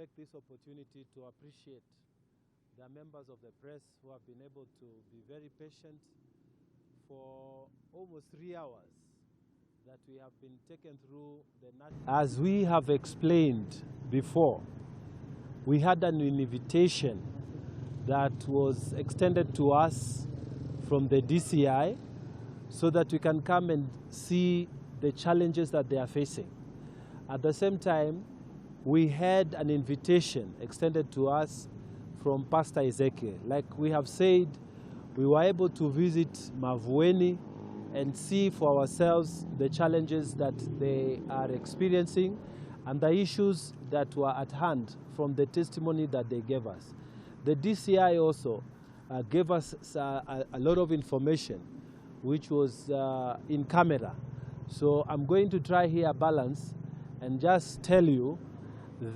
take this opportunity to appreciate the members of the press who have been able to be very patient for almost 3 hours that we have been taken through the national. As we have explained before, we had an invitation that was extended to us from the DCI so that we can come and see the challenges that they are facing. At the same time, we had an invitation extended to us from Pastor Ezekiel. Like we have said, we were able to visit Mavueni and see for ourselves the challenges that they are experiencing and the issues that were at hand from the testimony that they gave us. The DCI also gave us a lot of information which was in camera. So I'm going to try here balance and just tell you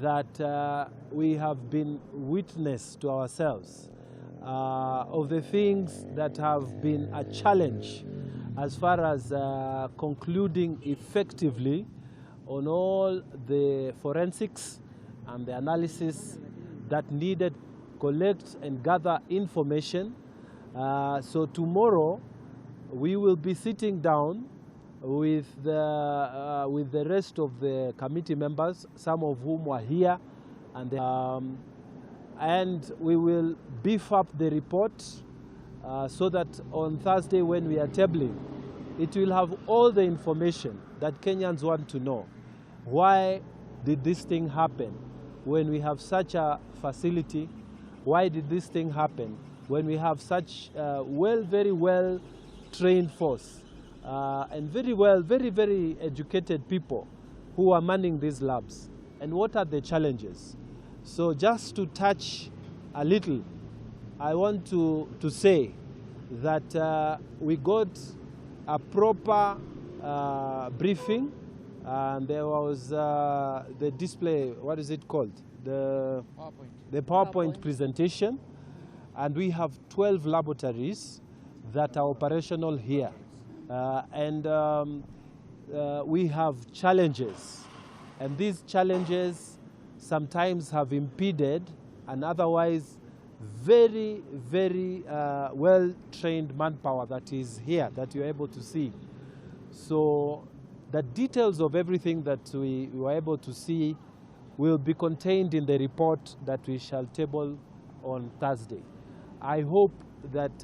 that we have been witness to ourselves of the things that have been a challenge as far as concluding effectively on all the forensics and the analysis that needed collect and gather information. So tomorrow we will be sitting down with the rest of the committee members, some of whom were here, and we will beef up the report so that on Thursday when we are tabling, it will have all the information that Kenyans want to know. Why did this thing happen when we have such a facility? Why did this thing happen when we have such very well trained force? And very educated people who are manning these labs, and what are the challenges? So just to touch a little, I want to say that we got a proper briefing, and there was the display, what is it called? The PowerPoint presentation, and we have 12 laboratories that are operational here. We have challenges, and these challenges sometimes have impeded an otherwise very well-trained manpower that is here, that you're able to see. So the details of everything that we were able to see will be contained in the report that we shall table on Thursday. I hope that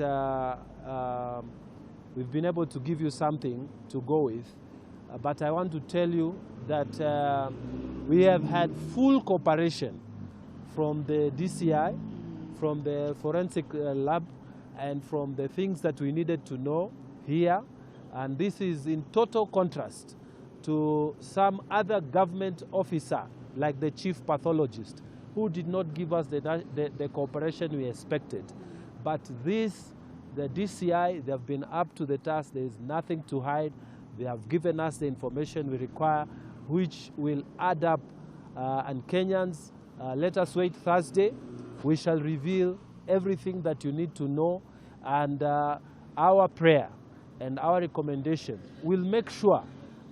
we've been able to give you something to go with, but I want to tell you that we have had full cooperation from the DCI, from the forensic lab, and from the things that we needed to know here. And this is in total contrast to some other government officer, like the chief pathologist, who did not give us the cooperation we expected. But this, the DCI, they have been up to the task. There is nothing to hide. They have given us the information we require, which will add up. And Kenyans, let us wait Thursday. We shall reveal everything that you need to know. And our prayer and our recommendation will make sure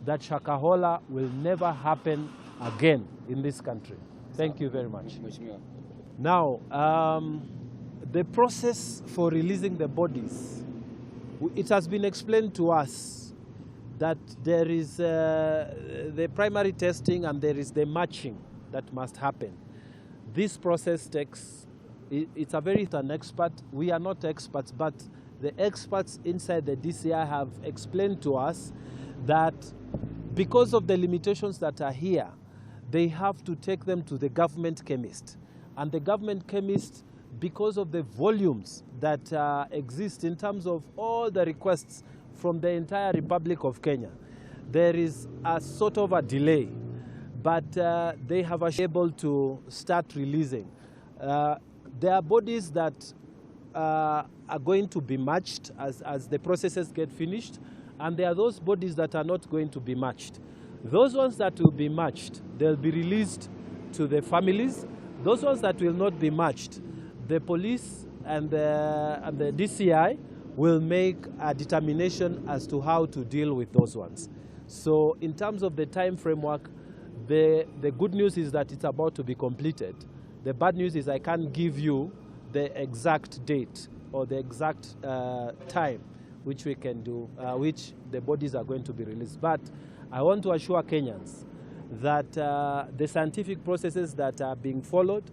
that Shakahola will never happen again in this country. Thank you very much. Now, the process for releasing the bodies, it has been explained to us that there is the primary testing and there is the matching that must happen. This process takes, it's a very an expert. We are not experts, but the experts inside the DCI have explained to us that because of the limitations that are here, they have to take them to the government chemist. And the government chemist, because of the volumes that exist in terms of all the requests from the entire Republic of Kenya, there is a sort of a delay, but they have been able to start releasing. There are bodies that are going to be matched as the processes get finished, and there are those bodies that are not going to be matched. Those ones that will be matched, they'll be released to the families. Those ones that will not be matched, the police and the DCI will make a determination as to how to deal with those ones. So in terms of the time framework, The good news is that it's about to be completed. The bad news is I can't give you the exact date or the exact time which we can do, which the bodies are going to be released. But I want to assure Kenyans that the scientific processes that are being followed,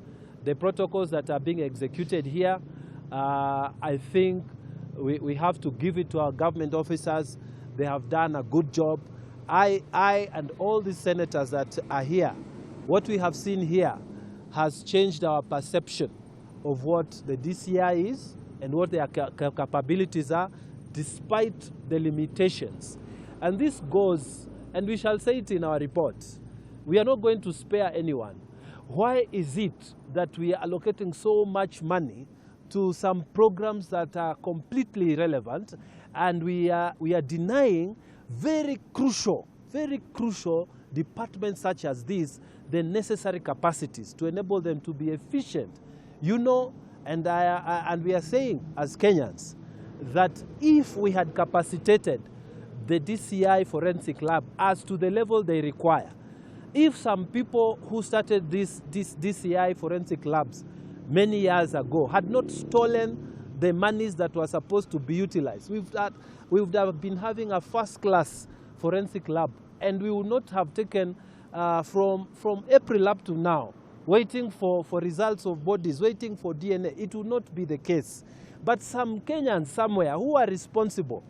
the protocols that are being executed here, I think we have to give it to our government officers. They have done a good job. I and all the senators that are here, what we have seen here has changed our perception of what the DCI is and what their capabilities are, despite the limitations. And this goes, and we shall say it in our report, we are not going to spare anyone. Why is it that we are allocating so much money to some programs that are completely irrelevant, and we are denying very crucial departments such as this the necessary capacities to enable them to be efficient? You know, and we are saying as Kenyans that if we had capacitated the DCI forensic lab as to the level they require, if some people who started this DCI forensic labs many years ago had not stolen the monies that were supposed to be utilized, we would have been having a first-class forensic lab, and we would not have taken from April up to now, waiting for results of bodies, waiting for DNA. It would not be the case. But some Kenyans somewhere who are responsible,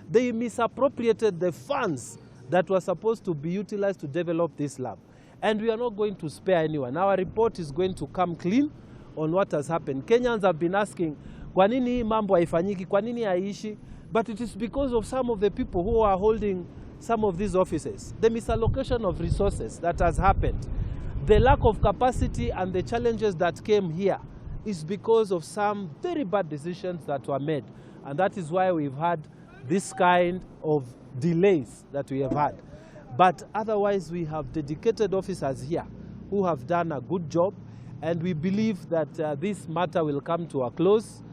they misappropriated the funds that were supposed to be utilized to develop this lab. And we are not going to spare anyone. Our report is going to come clean on what has happened. Kenyans have been asking, kwa nini hii mambo haifanyiki, kwa nini haiishi? But it is because of some of the people who are holding some of these offices. The misallocation of resources that has happened. The lack of capacity and the challenges that came here is because of some very bad decisions that were made. And that is why we've had this kind of delays that we have had. But otherwise, we have dedicated officers here who have done a good job, and we believe that this matter will come to a close.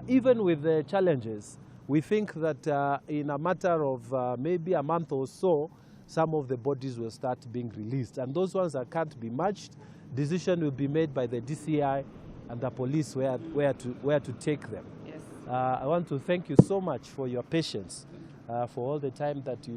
Even with the challenges, we think that in a matter of maybe a month or so, some of the bodies will start being released. And those ones that can't be matched, decision will be made by the DCI and the police where to take them. Yes. I want to thank you so much for your patience, for all the time that you